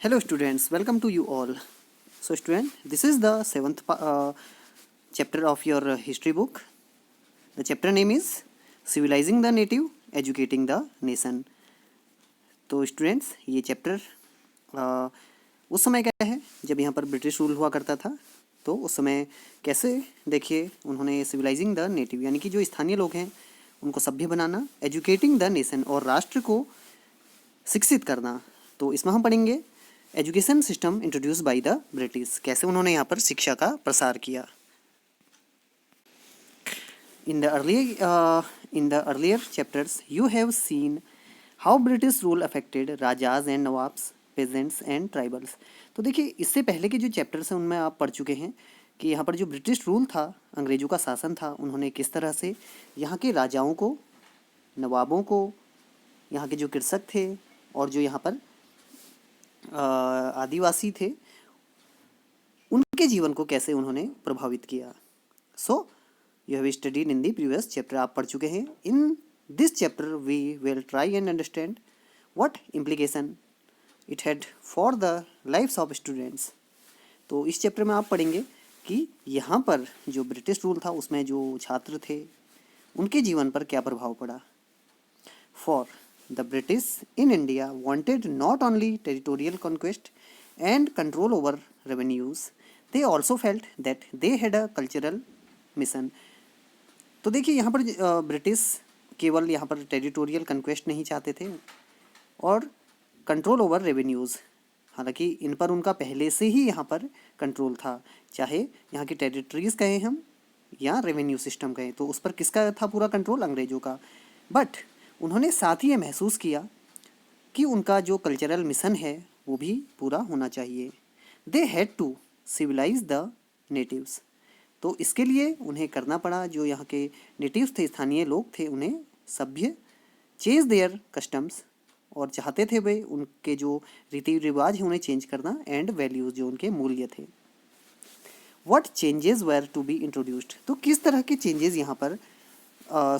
Hello students, welcome to you all. So student, this is the seventh chapter of your history book. The chapter name is Civilizing the Native, Educating the Nation. तो students ये chapter उस समय का है जब यहाँ पर British rule हुआ करता था। तो उस समय कैसे देखिए उन्होंने सिविलाइजिंग द नेटिव यानी कि जो स्थानीय लोग हैं उनको सभ्य बनाना, एजुकेटिंग द नेशन और राष्ट्र को शिक्षित करना। तो इसमें हम पढ़ेंगे education system introduce by the British, कैसे उन्होंने यहाँ पर शिक्षा का प्रसार किया। In the earlier chapters, you have seen how British rule affected rajas and nawabs, pageants and tribals. तो देखिए इससे पहले के जो चैप्टर्स हैं उनमें आप पढ़ चुके हैं कि यहाँ पर जो ब्रिटिश रूल था, अंग्रेजों का शासन था, उन्होंने किस तरह से यहाँ के राजाओं को, नवाबों को, यहाँ के जो कृषक थे और जो यहाँ पर आदिवासी थे उनके जीवन को कैसे उन्होंने प्रभावित किया। So you have studied in the previous chapter, आप पढ़ चुके हैं। In this chapter we will try and understand what implication it had for the lifes of students. तो इस चैप्टर में आप पढ़ेंगे कि यहाँ पर जो ब्रिटिश रूल था उसमें जो छात्र थे उनके जीवन पर क्या प्रभाव पड़ा। For the British in India wanted not only territorial conquest and control over revenues, they also felt that they had a cultural mission. तो देखिए यहाँ पर ब्रिटिश केवल यहाँ पर टेरिटोरियल कंक्वेस्ट नहीं चाहते थे और कंट्रोल ओवर रेवेन्यूज़, हालांकि इन पर उनका पहले से ही यहाँ पर कंट्रोल था, चाहे यहाँ की टेरिटरीज कहें हम या रेवेन्यू सिस्टम कहें, तो उस पर किसका था पूरा कंट्रोल, अंग्रेजों का। बट उन्होंने साथ ही ये महसूस किया कि उनका जो कल्चरल मिशन है वो भी पूरा होना चाहिए। They had to civilise the natives, तो इसके लिए उन्हें करना पड़ा, जो यहाँ के नेटिव्स थे, स्थानीय लोग थे, उन्हें सभ्य, चेंज देयर कस्टम्स, और चाहते थे वे उनके जो रीति रिवाज हैं उन्हें चेंज करना, एंड वैल्यूज़ जो उनके मूल्य थे। What changes were to be introduced, तो किस तरह के चेंजेस यहाँ पर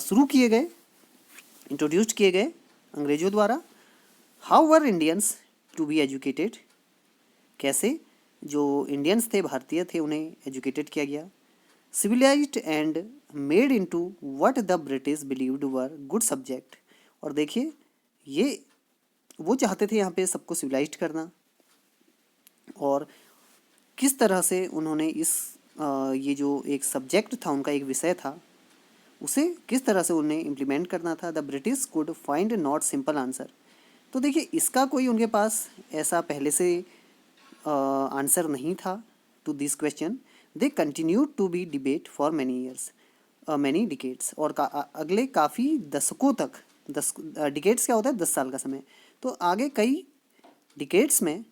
शुरू किए गए, इंट्रोड्यूस्ड किए गए अंग्रेजों द्वारा। How were Indians to be educated, कैसे जो इंडियंस थे, भारतीय थे, उन्हें एजुकेटेड किया गया। Civilised and made into what the British believed were good subject, और देखिए ये वो चाहते थे यहाँ पे सबको सिविलाइज्ड करना, और किस तरह से उन्होंने इस ये जो एक सब्जेक्ट था, उनका एक विषय था, उसे किस तरह से उन्हें इम्प्लीमेंट करना था। The British could find not simple answer, तो देखिए इसका कोई उनके पास ऐसा पहले से आंसर नहीं था to this question. They continue to be debate for many years, many decades, और अगले काफ़ी दशकों तक, डिकेट्स क्या होता है, 10 साल का समय, तो आगे कई डिकेट्स में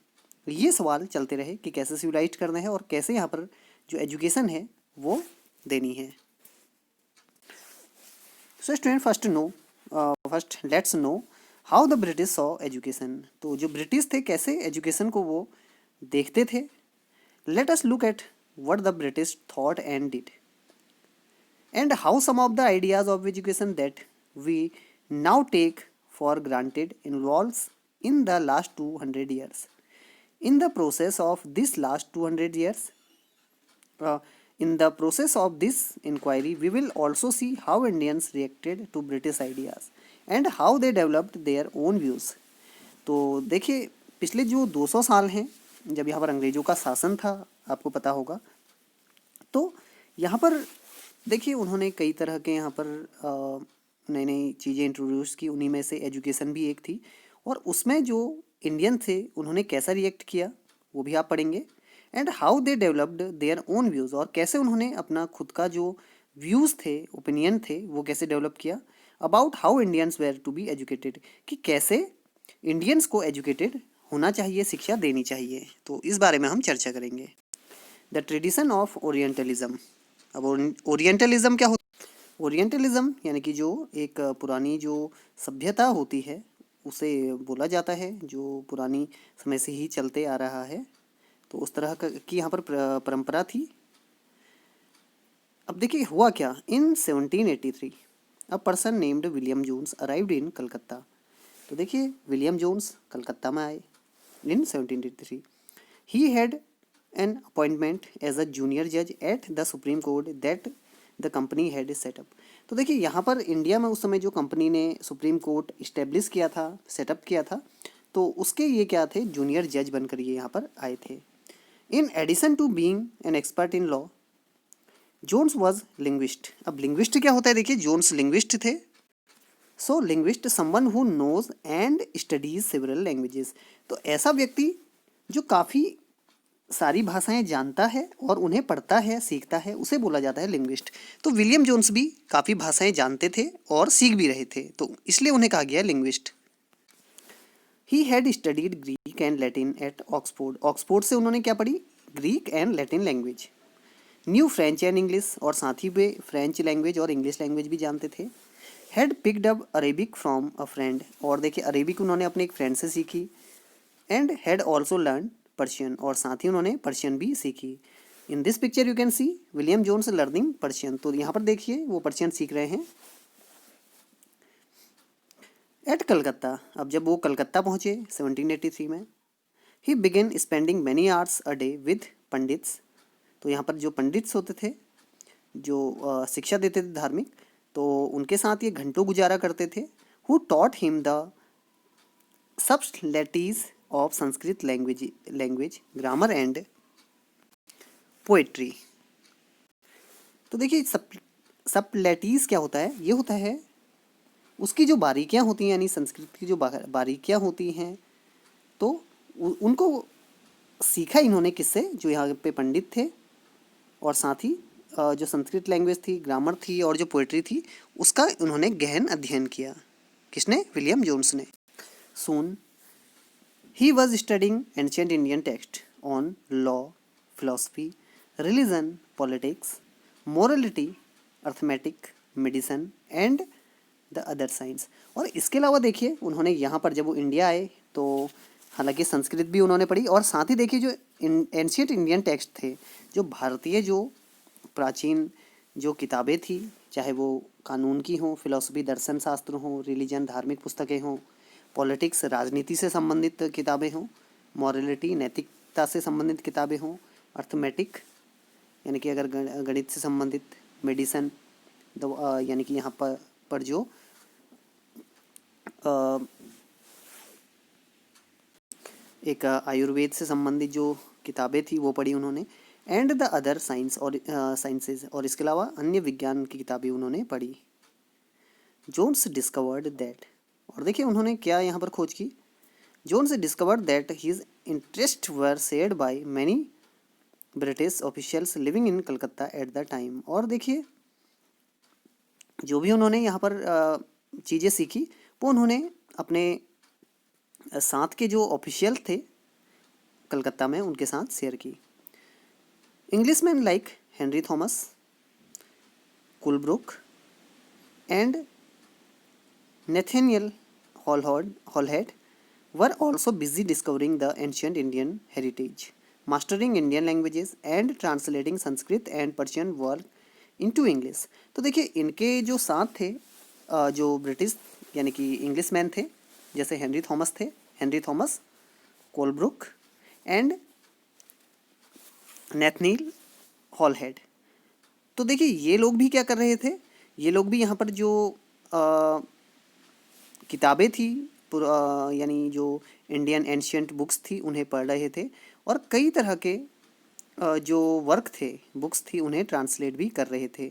ये सवाल चलते रहे कि कैसे सिविलाइज करना है और कैसे यहाँ पर जो एजुकेशन है वो देनी है। So student first let's know how the British saw education, तो जो ब्रिटिश थे कैसे एजुकेशन को वो देखते थे। Let us look at what the British thought and did and how some of the ideas of education that we now take for granted involves in the last 200 years. In the process of this last 200 years, in the process of this inquiry, we will also see how Indians reacted to British ideas and how they developed their own views. तो देखिए पिछले जो 200 साल हैं जब यहाँ पर अंग्रेजों का शासन था, आपको पता होगा, तो यहाँ पर देखिए उन्होंने कई तरह के यहाँ पर नई नई चीज़ें इंट्रोड्यूस की, उन्हीं में से एजुकेशन भी एक थी, और उसमें जो इंडियन थे उन्होंने कैसा रिएक्ट किया वो भी आप पढ़ेंगे। And how they developed their own views, और कैसे उन्होंने अपना खुद का जो व्यूज़ थे, ओपिनियन थे, वो कैसे डेवलप किया। About how Indians were to be educated, कि कैसे इंडियंस को एजुकेटेड होना चाहिए, शिक्षा देनी चाहिए, तो इस बारे में हम चर्चा करेंगे। द ट्रेडिशन ऑफ ओरिएंटलिज्म, अब ओरिएंटलिज्म क्या होता है, ओरिएंटलिज्म यानी कि जो एक पुरानी जो सभ्यता होती है उसे बोला जाता है, जो पुरानी समय से ही चलते आ रहा है, तो उस तरह की यहाँ पर परंपरा थी। अब देखिए हुआ क्या, in 1783 a person named William Jones arrived in Calcutta, तो देखिए विलियम जोन्स कलकत्ता में आए, in 1783. He had an appointment as a junior judge at the Supreme Court that the company had set up. तो देखिए यहाँ पर इंडिया में उस समय जो कंपनी ने सुप्रीम कोर्ट इस्टेब्लिश किया था, सेटअप किया था, तो उसके ये क्या थे, जूनियर जज बनकर ये यहाँ पर आए थे. In addition to being an expert in law, Jones was linguist. अब लिंग्विस्ट क्या होता है, देखिए जोन्स लिंग्विस्ट थे. So linguist someone who knows and studies several languages. तो ऐसा व्यक्ति जो काफ़ी सारी भाषाएं जानता है और उन्हें पढ़ता है, सीखता है, उसे बोला जाता है लिंग्विस्ट. तो विलियम जोन्स भी काफ़ी भाषाएं जानते थे और सीख भी रहे थे, तो इसलिए उन्हें कहा गया linguist. He had studied Greek and Latin at Oxford. Oxford से उन्होंने क्या पढ़ी, Greek and Latin language. New French and English, और साथ ही वे फ्रेंच लैंग्वेज और इंग्लिश लैंग्वेज भी जानते थे. Had picked up Arabic from a friend, और देखिए अरेबिक उन्होंने अपने एक फ्रेंड से सीखी. And had also learn Persian, और साथ ही उन्होंने पर्शियन भी सीखी. इन this picture you can see William Jones learning Persian. तो यहाँ पर देखिए वो पर्शियन सीख रहे हैं. एट कलकत्ता, अब जब वो कलकत्ता पहुँचे 1783 में, ही begin spending many hours a day with pandits. तो यहाँ पर जो पंडित्स होते थे, जो शिक्षा देते थे धार्मिक, तो उनके साथ ये घंटों गुजारा करते थे. Who taught him the subtleties of Sanskrit language grammar and poetry. तो देखिए सबलेटीज क्या होता है, ये होता है उसकी जो बारीकियाँ होती हैं, यानी संस्कृत की जो बारीकियाँ होती हैं, तो उनको सीखा इन्होंने किससे, जो यहाँ पे पंडित थे, और साथ ही जो संस्कृत लैंग्वेज थी, ग्रामर थी और जो पोएट्री थी, उसका उन्होंने गहन अध्ययन किया. किसने, विलियम जोन्स ने. Soon he was studying ancient Indian text on law, philosophy, religion, politics, morality, arithmetic, medicine and the other science. और इसके अलावा देखिए उन्होंने यहाँ पर जब वो इंडिया आए, तो हालांकि संस्कृत भी उन्होंने पढ़ी, और साथ ही देखिए जो एंशिएंट इंडियन टेक्स्ट थे, जो भारतीय जो प्राचीन जो किताबें थी, चाहे वो कानून की हों, फिलॉसफी दर्शन शास्त्र हों, रिलीजन धार्मिक पुस्तकें हों, पॉलिटिक्स राजनीति से संबंधित किताबें हों, मॉरलिटी नैतिकता से संबंधित किताबें हों, अर्थमेटिक यानी कि अगर गणित से संबंधित, मेडिसन यानी कि यहाँ पर जो एक आयुर्वेद से संबंधित जो किताबें थी वो पढ़ी उन्होंने. एंड द अदर साइंस और साइंसेज, और इसके अलावा अन्य विज्ञान की किताबें उन्होंने पढ़ी. जोन्स डिस्कवर्ड दैट, और देखिए उन्होंने क्या यहाँ पर खोज की. Jones discovered that his interest were shared by many British officials living in Calcutta at the time. और देखिए जो भी उन्होंने यहाँ पर चीज़ें सीखी, वो उन्होंने अपने साथ के जो ऑफिशियल थे कलकत्ता में, उनके साथ शेयर की. Englishman like Henry Thomas, Colebrooke and Nathaniel Halhed were also busy discovering the ancient Indian heritage, mastering Indian languages and translating Sanskrit and Persian word into English. तो देखिए इनके जो साथ थे जो ब्रिटिश यानी कि इंग्लिश मैन थे, जैसे हेनरी थॉमस, कोलब्रुक एंड नेथनील हॉलहेड. तो देखिए ये लोग भी क्या कर रहे थे, ये लोग भी यहाँ पर जो किताबें थी, यानी जो इंडियन एंशियंट बुक्स थी, उन्हें पढ़ रहे थे, और कई तरह के जो वर्क थे, बुक्स थी, उन्हें ट्रांसलेट भी कर रहे थे.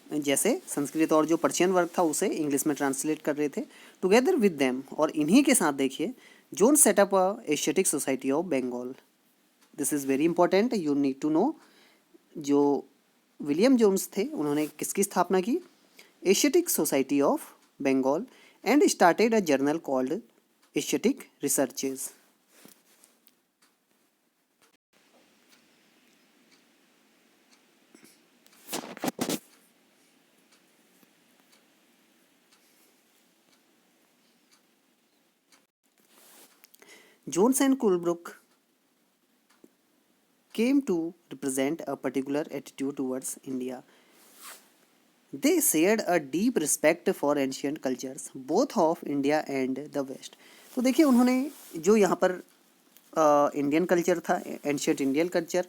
जैसे संस्कृत और जो पर्शियन वर्क था उसे इंग्लिश में ट्रांसलेट कर रहे थे. टुगेदर विद देम, और इन्हीं के साथ देखिए Jones set up a Asiatic Society of Bengal. This is very important, you need to know. जो विलियम जोन्स थे उन्होंने किसकी स्थापना की, Asiatic Society of Bengal, and started a journal called Asiatic Researches. Jones and Coolbrook came to represent a particular attitude towards India. They shared a deep respect for ancient cultures both of India and the west. तो देखिए उन्होंने जो यहाँ पर Indian culture था, ancient Indian culture,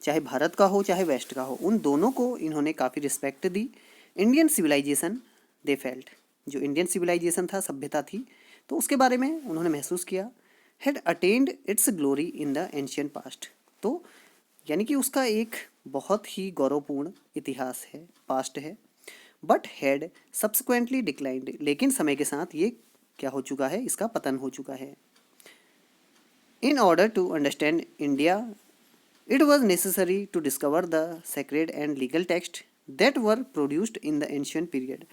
चाहे भारत का हो चाहे वेस्ट का हो, उन दोनों को इन्होंने काफ़ी रिस्पेक्ट दी। इंडियन सिविलाइजेशन दे फेल्ट, जो इंडियन सिविलाइजेशन था, सभ्यता थी, तो उसके बारे में उन्होंने महसूस किया। Had attend it's glory in the ancient past, तो यानी कि उसका एक बहुत ही गौरवपूर्ण इतिहास है, पास्ट है। बट हैड सब्सिक्वेंटली डिक्लाइंड, लेकिन समय के साथ ये क्या हो चुका है, इसका पतन हो चुका है। In order to understand India it was necessary to discover the sacred and legal texts that were produced in the ancient period.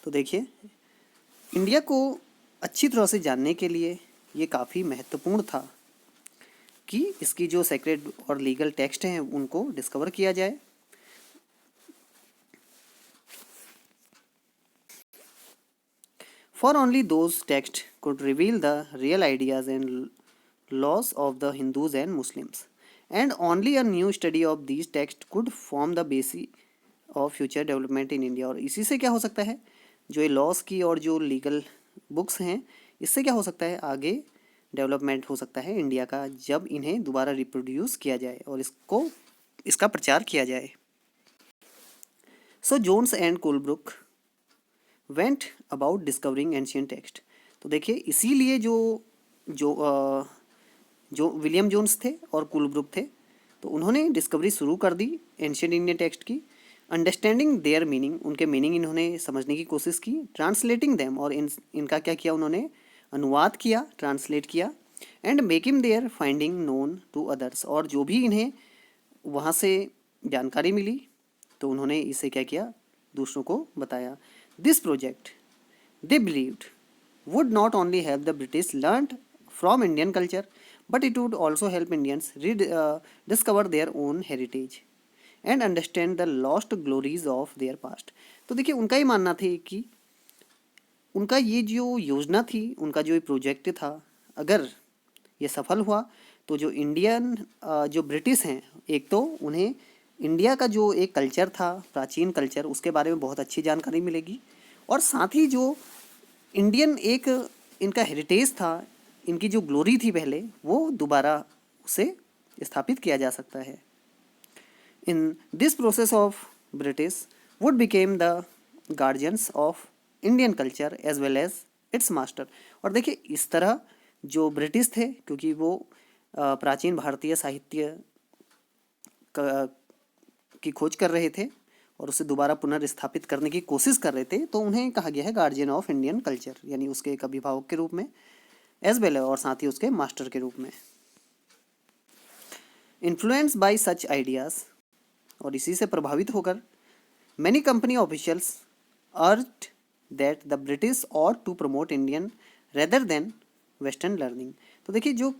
तो देखिए इंडिया को अच्छी तरह से जानने के लिए ये काफ़ी महत्वपूर्ण था कि इसकी जो सेक्रेड और लीगल टेक्स्ट हैं उनको डिस्कवर किया जाए। For only those texts could reveal the real ideas and laws of the Hindus and Muslims, and only a new study of these texts could form the basis of future development in India। और इसी से क्या हो सकता है, जो ये loss की और जो लीगल बुक्स हैं, इससे क्या हो सकता है, आगे डेवलपमेंट हो सकता है इंडिया का, जब इन्हें दोबारा रिप्रोड्यूस किया जाए और इसका प्रचार किया जाए। So Jones and Colebrooke went about discovering ancient text. तो देखिए इसीलिए जो जो जो विलियम जोन्स थे और कोलब्रुक थे, तो उन्होंने डिस्कवरी शुरू कर दी एंशियंट इंडियन टेक्स्ट की। अंडरस्टैंडिंग देयर मीनिंग, उनके मीनिंग इन्होंने समझने की कोशिश की। ट्रांसलेटिंग देम, और इनका क्या किया, उन्होंने अनुवाद किया, ट्रांसलेट किया। And making their finding known to others, और जो भी इन्हें वहाँ से जानकारी मिली तो उन्होंने इसे क्या किया, दूसरों को बताया। This project they believed would not only help the British learn from Indian culture, but it would also help Indians discover their own heritage and understand the lost glories of their past। तो देखिए उनका ही मानना था कि उनका ये जो योजना थी, उनका जो ये प्रोजेक्ट था, अगर ये सफल हुआ तो जो इंडियन जो ब्रिटिश हैं, एक तो उन्हें इंडिया का जो एक कल्चर था, प्राचीन कल्चर, उसके बारे में बहुत अच्छी जानकारी मिलेगी, और साथ ही जो इंडियन एक इनका हेरिटेज था, इनकी जो ग्लोरी थी पहले, वो दोबारा उसे स्थापित किया जा सकता है। In this process of British would became the guardians of Indian culture as well as its master. और देखिए इस तरह जो ब्रिटिश थे, क्योंकि वो प्राचीन भारतीय साहित्य की खोज कर रहे थे और उसे दोबारा पुनर्स्थापित करने की कोशिश कर रहे थे, तो उन्हें कहा गया है गार्जियन ऑफ इंडियन कल्चर, यानी उसके एक अभिभावक के रूप में, एज वेल और साथ ही उसके मास्टर के रूप में। इन्फ्लुएंस बाय सच आइडियाज, और इसी से प्रभावित होकर many company officials urged that the British ought to promote Indian rather than western learning. तो देखिए जो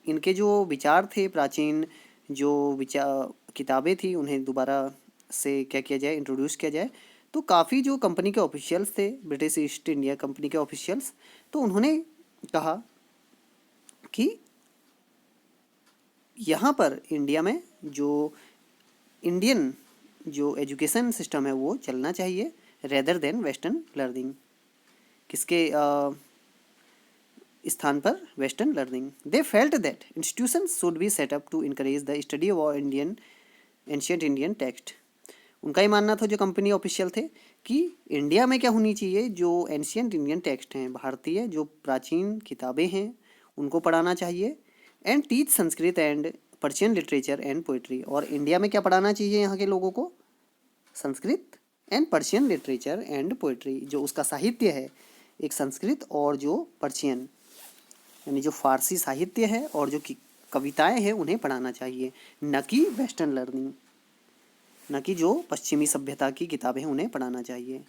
इनके जो विचार थे, प्राचीन जो विचार किताबें थी, उन्हें दोबारा से क्या किया जाए, इंट्रोड्यूस किया जाए। तो काफ़ी जो कंपनी के ऑफिशियल्स थे, ब्रिटिश ईस्ट इंडिया कंपनी के ऑफिशियल्स, तो उन्होंने कहा कि यहाँ पर इंडिया में जो इंडियन जो एजुकेशन सिस्टम है वो चलना चाहिए, रेदर देन वेस्टर्न लर्निंग। किसके स्थान पर, western learning. They felt that institutions should be set up to encourage the study of Indian ancient Indian text. उनका ही मानना था, जो कंपनी ऑफिशियल थे, कि इंडिया में क्या होनी चाहिए, जो एंशियंट इंडियन टेक्स्ट हैं, भारतीय जो प्राचीन किताबें हैं, उनको पढ़ाना चाहिए। And teach Sanskrit and Persian literature and poetry, और इंडिया में क्या पढ़ाना चाहिए यहाँ के लोगों को, Sanskrit and Persian literature and poetry, जो उसका साहित्य है, एक संस्कृत और जो पर्शियन यानी जो फारसी साहित्य है और जो कविताएं हैं, उन्हें पढ़ाना चाहिए, न कि वेस्टर्न लर्निंग, न कि जो पश्चिमी सभ्यता की किताबें हैं उन्हें पढ़ाना चाहिए।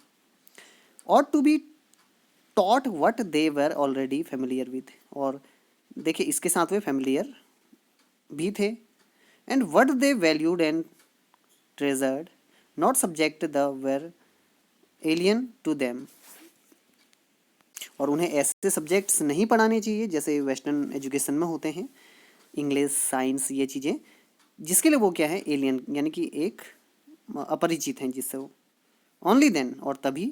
और to be taught what they were already familiar with, और देखिए इसके साथ वे फेमिलियर भी थे। And what they valued and treasured, not subject the were alien to them, और उन्हें ऐसे सब्जेक्ट्स नहीं पढ़ाने चाहिए जैसे वेस्टर्न एजुकेशन में होते हैं, इंग्लिश, साइंस, ये चीज़ें, जिसके लिए वो क्या है, एलियन, यानी कि एक अपरिचित हैं जिससे वो। ओनली देन, और तभी,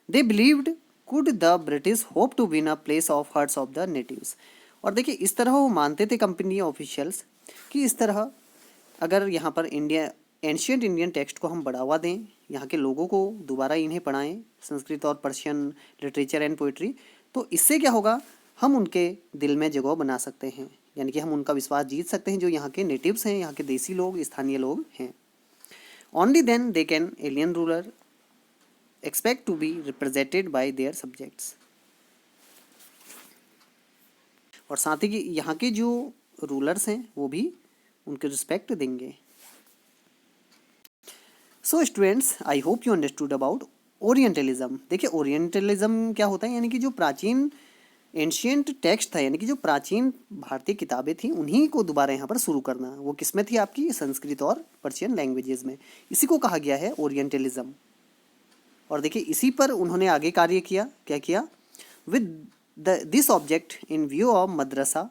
they believed could the British hope to win a place of hearts of the natives. और देखिए इस तरह वो मानते थे कंपनी ऑफिशियल्स कि इस तरह अगर यहाँ पर इंडिया एंशियंट इंडियन टेक्स्ट को हम बढ़ावा दें, यहाँ के लोगों को दोबारा इन्हें पढ़ाएं, संस्कृत और पर्शियन लिटरेचर एंड पोइट्री, तो इससे क्या होगा, हम उनके दिल में जगह बना सकते हैं, यानी कि हम उनका विश्वास जीत सकते हैं, जो यहाँ के नेटिव्स हैं, यहाँ के देसी लोग, स्थानीय लोग हैं। Only then they can alien ruler expect to be represented by their subjects. और साथ ही कि यहाँ के जो रूलर्स हैं वो भी उनके रिस्पेक्ट देंगे। So students, I hope you understood about orientalism. देखिए ओरिएंटलिज्म क्या होता है, यानी कि जो प्राचीन एंशियंट टेक्स्ट था, यानी कि जो प्राचीन भारतीय किताबें थी, उन्हीं को दोबारा यहाँ पर शुरू करना। वो किस में थी, आपकी संस्कृत और पर्शियन लैंग्वेजेस में। इसी को कहा गया है ओरिएंटलिज्म। और देखिए इसी पर उन्होंने आगे कार्य किया। क्या किया, with this object in view of madrasa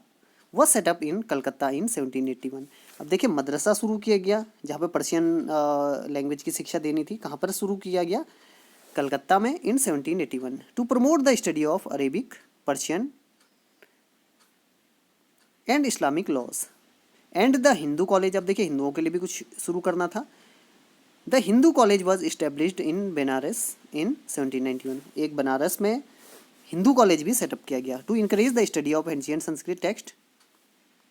was set up in Calcutta in 1781। अब देखिए मद्रसा शुरू किया गया जहाँ पे पर्शियन लैंग्वेज की शिक्षा देनी थी। कहाँ पर शुरू किया गया, कलकत्ता में in 1781, to promote the study of Arabic, Persian and Islamic laws and the Hindu College. अब देखिए हिंदुओं के लिए भी कुछ शुरू करना था। The Hindu College was established in Banaras in 1791। एक बनारस में हिंदू कॉलेज भी सेटअप किया गया, to encourage the study of ancient Sanskrit text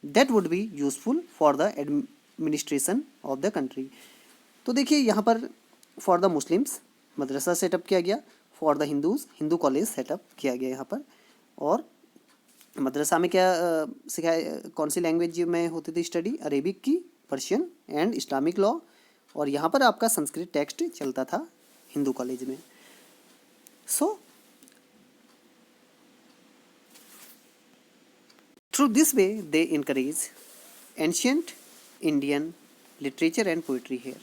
that would be useful for the administration of the country. तो देखिए यहाँ पर फॉर द मुस्लिम्स मदरसा सेटअप किया गया, for the Hindus Hindu College set up किया गया यहाँ पर। और मदरसा में क्या सिखाया, कौन सी लैंग्वेज में होती थी स्टडी, अरेबिक की, पर्शियन एंड इस्लामिक लॉ। और यहाँ पर आपका संस्कृत टेक्स्ट चलता था हिंदू कॉलेज में। So through this way they encourage ancient Indian literature and poetry here.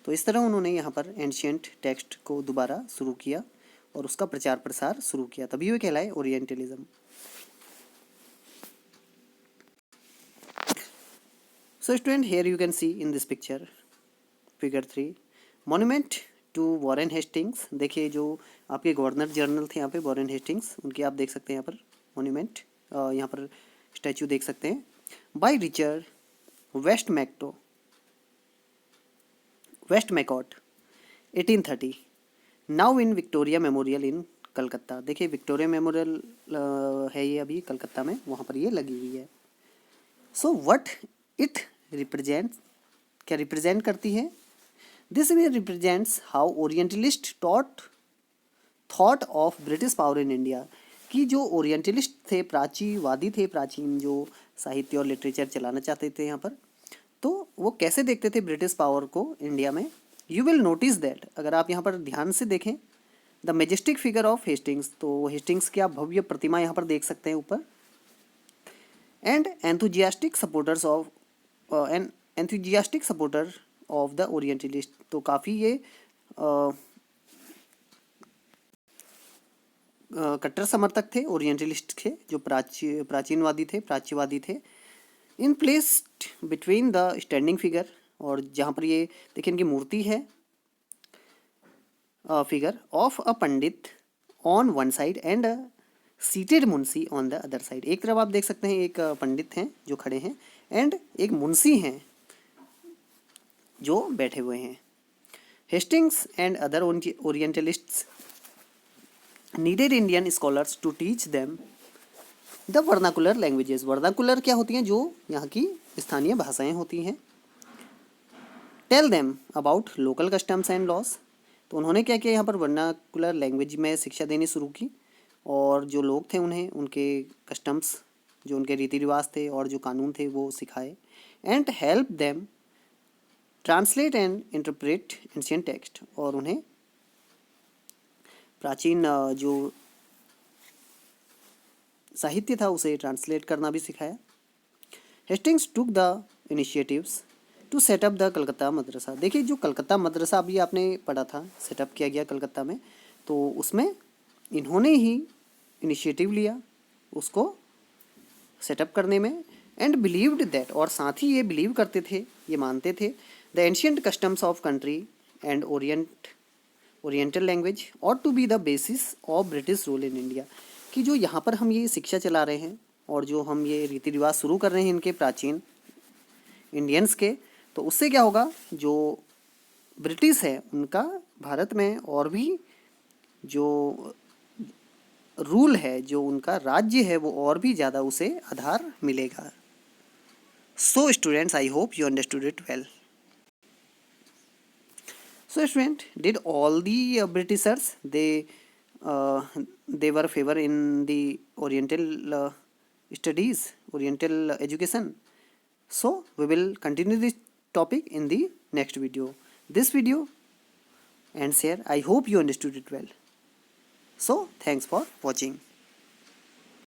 तो इस तरह उन्होंने यहाँ पर एंशियंट टेक्स्ट को दोबारा शुरू किया और उसका प्रचार प्रसार शुरू किया, तभी वो कहलाए orientalism. So student, here you can see in this picture, figure 3, monument to Warren Hastings. देखिए जो आपके गवर्नर जनरल थे यहाँ पे, वॉरेन हेस्टिंग्स, उनकी आप देख सकते हैं यहाँ पर मॉन्यूमेंट, यहाँ पर स्टैचू देख सकते हैं, by Richard Westmacott 1830, now in Victoria Memorial in Calcutta. देखिए विक्टोरिया मेमोरियल है ये अभी कलकत्ता में, वहाँ पर ये लगी हुई है। सो व्हाट इट रिप्रेजेंट्स, क्या रिप्रेजेंट करती है, this way represents how orientalist thought of British power in India. कि जो ओरिएंटलिस्ट थे, प्राचीवादी थे, प्राचीन जो साहित्य और लिटरेचर चलाना चाहते थे यहाँ पर, तो वो कैसे देखते थे ब्रिटिश पावर को इंडिया में। यू विल नोटिस दैट, अगर आप यहाँ पर ध्यान से देखें, the Majestic figure of Hastings, तो हेस्टिंग्स की आप भव्य प्रतिमा यहाँ पर देख सकते हैं ऊपर, and enthusiastic supporter of the orientalist. तो काफ़ी ये कट्टर समर्थक थे ओरिएंटलिस्ट के, जो प्राचीनवादी थे, प्राच्यवादी थे। In placed between the standing figure, और जहाँ पर ये देखिए इनकी मूर्ति है, figure of a pandit on one side and a seated munshi on the other side. एक तरफ आप देख सकते हैं एक पंडित हैं जो खड़े हैं, एंड एक मुंशी हैं जो बैठे हुए हैं। Hastings and other orientalists needed Indian scholars to teach them the vernacular languages. Vernacular क्या होती हैं, जो यहाँ की स्थानीय भाषाएं होती हैं। Tell them about local customs and laws. तो उन्होंने क्या किया, यहाँ पर वर्नाकुलर लैंग्वेज में शिक्षा देनी शुरू की, और जो लोग थे उन्हें उनके कस्टम्स, जो उनके रीति रिवाज थे और जो कानून थे वो सिखाए। And help them translate and interpret ancient text, और उन्हें प्राचीन जो साहित्य था उसे ट्रांसलेट करना भी सिखाया। Hastings took the initiatives to set up the Calcutta madrasa. देखिए जो कलकत्ता मदरसा अभी आपने पढ़ा था, सेटअप किया गया कलकत्ता में, तो उसमें इन्होंने ही इनिशिएटिव लिया उसको सेटअप करने में, एंड बिलीव्ड दैट, और साथ ही ये बिलीव करते थे, ये मानते थे, the ancient customs of country and oriental language और to be the basis of British rule in India, कि जो यहाँ पर हम ये शिक्षा चला रहे हैं और जो हम ये रीति रिवाज शुरू कर रहे हैं इनके प्राचीन इंडियंस के, तो उससे क्या होगा, जो ब्रिटिश है उनका भारत में और भी जो रूल है, जो उनका राज्य है, वो और भी ज़्यादा उसे आधार मिलेगा. So students, I hope you understood it well. So student, did all the Britishers they were favor in the Oriental studies, Oriental education? So we will continue this topic in the next video. This video ends here. I hope you understood it well. So thanks for watching.